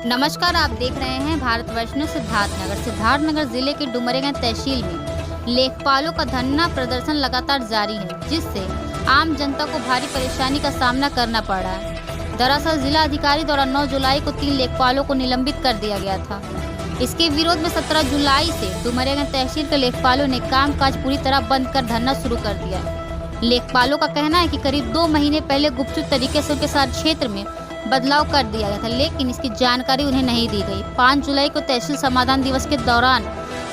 नमस्कार, आप देख रहे हैं भारतवर्ष न्यूज़। सिद्धार्थनगर जिले के डुमरियागंज तहसील में लेखपालों का धरना प्रदर्शन लगातार जारी है, जिससे आम जनता को भारी परेशानी का सामना करना पड़ रहा है। दरअसल जिला अधिकारी द्वारा 9 जुलाई को 3 लेखपालों को निलंबित कर दिया गया था। इसके विरोध में 17 जुलाई से डुमरियागंज तहसील के लेखपालों ने कामकाज पूरी तरह बंद कर धरना शुरू कर दिया। लेखपालों का कहना है कि करीब 2 महीने पहले गुपचुप तरीके से उनके साथ क्षेत्र में बदलाव कर दिया गया था, लेकिन इसकी जानकारी उन्हें नहीं दी गई। 5 जुलाई को तहसील समाधान दिवस के दौरान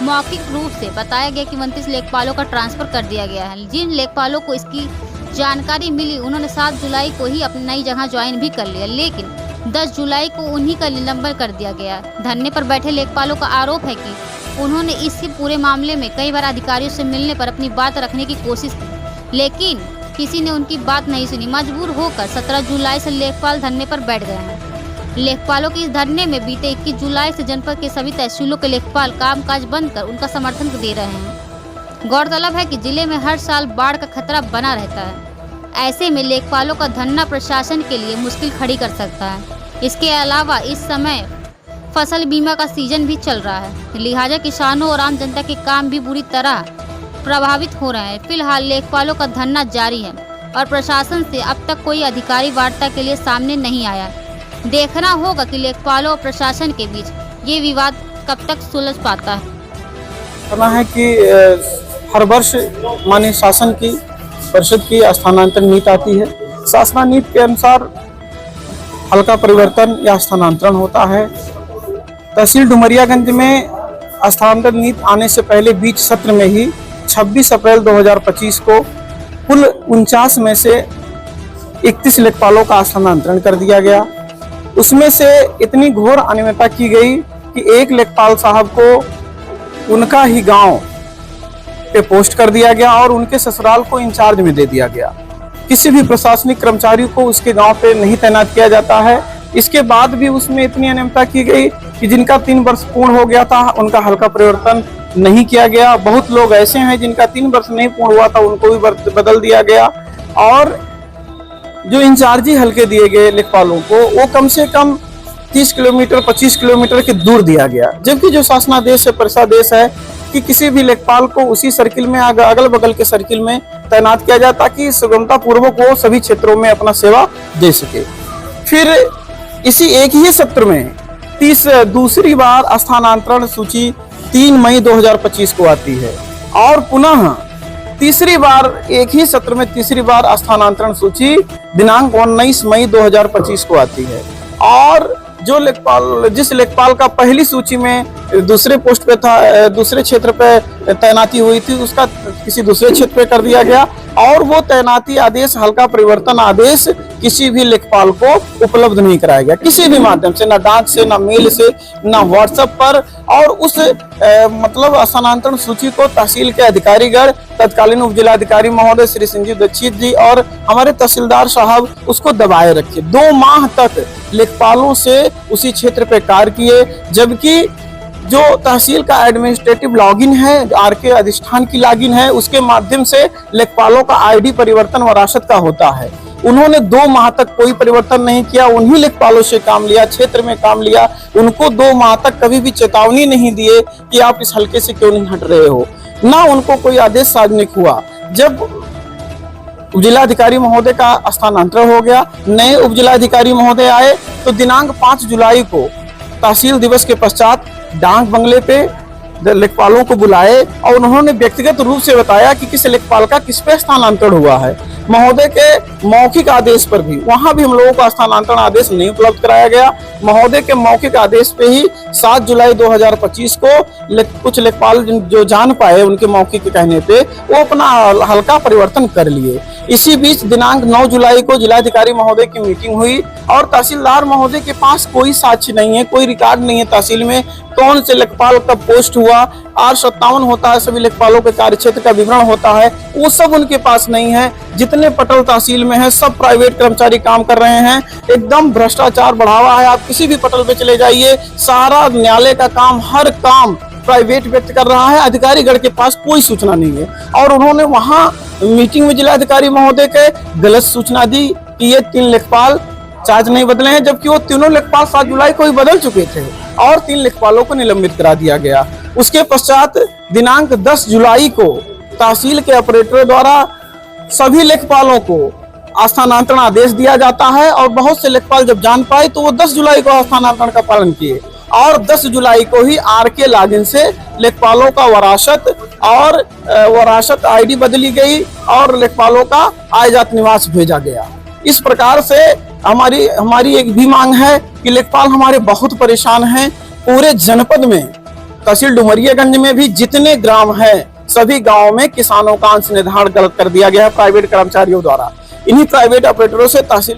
मौखिक रूप से बताया गया कि 29 लेखपालों का ट्रांसफर कर दिया गया है। जिन लेखपालों को इसकी जानकारी मिली, उन्होंने 7 जुलाई को ही अपनी नई जगह ज्वाइन भी कर लिया, लेकिन 10 जुलाई को उन्हीं का निलंबन कर दिया गया। धरने पर बैठे लेखपालों का आरोप है कि उन्होंने इस पूरे मामले में कई बार अधिकारियों से मिलने पर अपनी बात रखने की कोशिश की, लेकिन किसी ने उनकी बात नहीं सुनी। मजबूर होकर 17 जुलाई से लेखपाल धरने पर बैठ गए हैं। लेखपालों के इस धरने में बीते 21 जुलाई से जनपद के सभी तहसीलों के लेखपाल कामकाज बंद कर उनका समर्थन दे रहे हैं। गौरतलब है कि जिले में हर साल बाढ़ का खतरा बना रहता है। ऐसे में लेखपालों का धरना प्रशासन के लिए मुश्किल खड़ी कर सकता है। इसके अलावा इस समय फसल बीमा का सीजन भी चल रहा है, लिहाजा किसानों और आम जनता के काम भी बुरी तरह प्रभावित हो रहे हैं। फिलहाल लेखपालों का धरना जारी है और प्रशासन से अब तक कोई अधिकारी वार्ता के लिए सामने नहीं आया। देखना होगा कि लेखपालों और प्रशासन के बीच ये विवाद कब तक सुलझ पाता है। कहना है कि हर वर्ष माननीय शासन की परिषद की स्थानांतरण नीति आती है। शासना नीति के अनुसार हल्का परिवर्तन या स्थानांतरण होता है। तहसील डुमरियागंज में स्थानांतरण नीति आने से पहले बीच सत्र में ही 26 अप्रैल 2025 को कुल 49 में से 31 लेखपालों का स्थानांतरण कर दिया गया। उसमें से इतनी घोर अनियमितता की गई कि एक लेखपाल साहब को उनका ही गांव पे पोस्ट कर दिया गया और उनके ससुराल को इंचार्ज में दे दिया गया। किसी भी प्रशासनिक कर्मचारी को उसके गांव पे नहीं तैनात किया जाता है। इसके बाद भी उसमें इतनी अनियमितता की गई कि जिनका 3 वर्ष पूर्ण हो गया था, उनका हल्का परिवर्तन नहीं किया गया। बहुत लोग ऐसे हैं जिनका 3 वर्ष नहीं पूर्ण हुआ था, उनको भी बदल दिया गया। और जो इंचार्जी हल्के दिए गए लेखपालों को, वो कम से कम 30 किलोमीटर 25 किलोमीटर के दूर दिया गया, जबकि जो शासनादेश है, परिषादेश है कि किसी भी लेखपाल को उसी सर्किल में, अगल बगल के सर्किल में तैनात किया जाए ताकि सुगमता पूर्वक वो सभी क्षेत्रों में अपना सेवा दे सके। फिर इसी एक ही सत्र में दूसरी बार स्थानांतरण सूची 3 मई 2025 को आती है और पुनः तीसरी बार एक ही सत्र में तीसरी बार स्थानांतरण सूची दिनांक 19 मई 2025 को आती है। और जो लेखपाल, जिस लेखपाल का पहली सूची में दूसरे पोस्ट पे था, दूसरे क्षेत्र पे तैनाती हुई थी, उसका किसी दूसरे क्षेत्र पे कर दिया गया और वो तैनाती आदेश, हल्का परिवर्तन आदेश किसी भी लेखपाल को उपलब्ध नहीं कराया गया, किसी भी माध्यम से, ना डाक से, ना मेल से, ना व्हाट्सएप पर। और उस मतलब स्थानांतरण सूची को तहसील के अधिकारीगण, तत्कालीन उप जिलाधिकारी महोदय श्री संजीव दीक्षित जी और हमारे तहसीलदार साहब उसको दबाए रखे। 2 माह तक लेखपालों से उसी क्षेत्र पे कार्य किए, जबकि जो तहसील का एडमिनिस्ट्रेटिव लॉगिन है, आरके अधिष्ठान की लॉगिन है, उसके माध्यम से लेखपालों का आईडी परिवर्तन वरासत का होता है। उन्होंने 2 माह तक कोई परिवर्तन नहीं किया, उन्हीं लेखपालों से काम लिया, क्षेत्र में काम लिया। उनको 2 माह तक कभी भी चेतावनी नहीं दिए कि आप इस हल्के से क्यों नहीं हट रहे हो, ना उनको कोई आदेश सार्वजनिक हुआ। जब उपजिलाधिकारी महोदय का स्थानांतरण हो गया, नए उपजिलाधिकारी महोदय आए, तो दिनांक 5 जुलाई को तहसील दिवस के पश्चात डाक बंगले पे लेखपालों को बुलाए और उन्होंने व्यक्तिगत रूप से बताया कि किस लेखपाल का किस पे स्थानांतरण हुआ है। महोदय के मौखिक आदेश पर भी वहां भी हम लोगों को स्थानांतरण आदेश नहीं उपलब्ध कराया गया। महोदय के मौखिक आदेश पे ही 7 जुलाई 2025 को कुछ लेखपाल जो जान पाए, उनके मौखिक के कहने पे वो अपना हल्का परिवर्तन कर लिए। इसी बीच दिनांक 9 जुलाई को जिलाधिकारी महोदय की मीटिंग हुई और तहसीलदार महोदय के पास कोई साक्ष्य नहीं है, कोई रिकॉर्ड नहीं है तहसील में कौन से लेखपाल कब पोस्ट हुआ। 857 होता है, सभी लेखपालों के कार्य क्षेत्र का विवरण होता है, वो सब उनके पास नहीं है। जितने पटल तहसील में है, सब प्राइवेट कर्मचारी काम कर रहे हैं। एकदम भ्रष्टाचार बढ़ावा है। आप किसी भी पटल पे चले जाइए, सारा न्यायालय का काम, हर काम प्राइवेट व्यक्ति कर रहा है। अधिकारीगण के पास कोई सूचना नहीं है और उन्होंने वहां मीटिंग में जिलाधिकारी महोदय के गलत सूचना दी कि ये 3 लेखपाल चार्ज नहीं बदले हैं, जबकि वो तीनों लेखपाल 7 जुलाई को ही बदल चुके थे और 3 लेखपालों को निलंबित करा दिया गया। उसके पश्चात दिनांक 10 जुलाई को तहसील के ऑपरेटरों द्वारा सभी लेखपालों को स्थानांतरण आदेश दिया जाता है और बहुत से लेखपाल जब जान पाए तो वो 10 जुलाई को स्थानांतरण का पालन किए और 10 जुलाई को ही RK लॉगिन से लेखपालों का वरासत आईडी बदली गई और लेखपालों का आयजात निवास भेजा गया। इस प्रकार से हमारी एक भी मांग है कि लेखपाल हमारे बहुत परेशान हैं। पूरे जनपद में तहसील डुमरियागंज में भी जितने ग्राम हैं सभी गांवों में किसानों का अंश निर्धारण गलत कर दिया गया है प्राइवेट कर्मचारियों द्वारा। इन्हीं प्राइवेट ऑपरेटरों से तहसील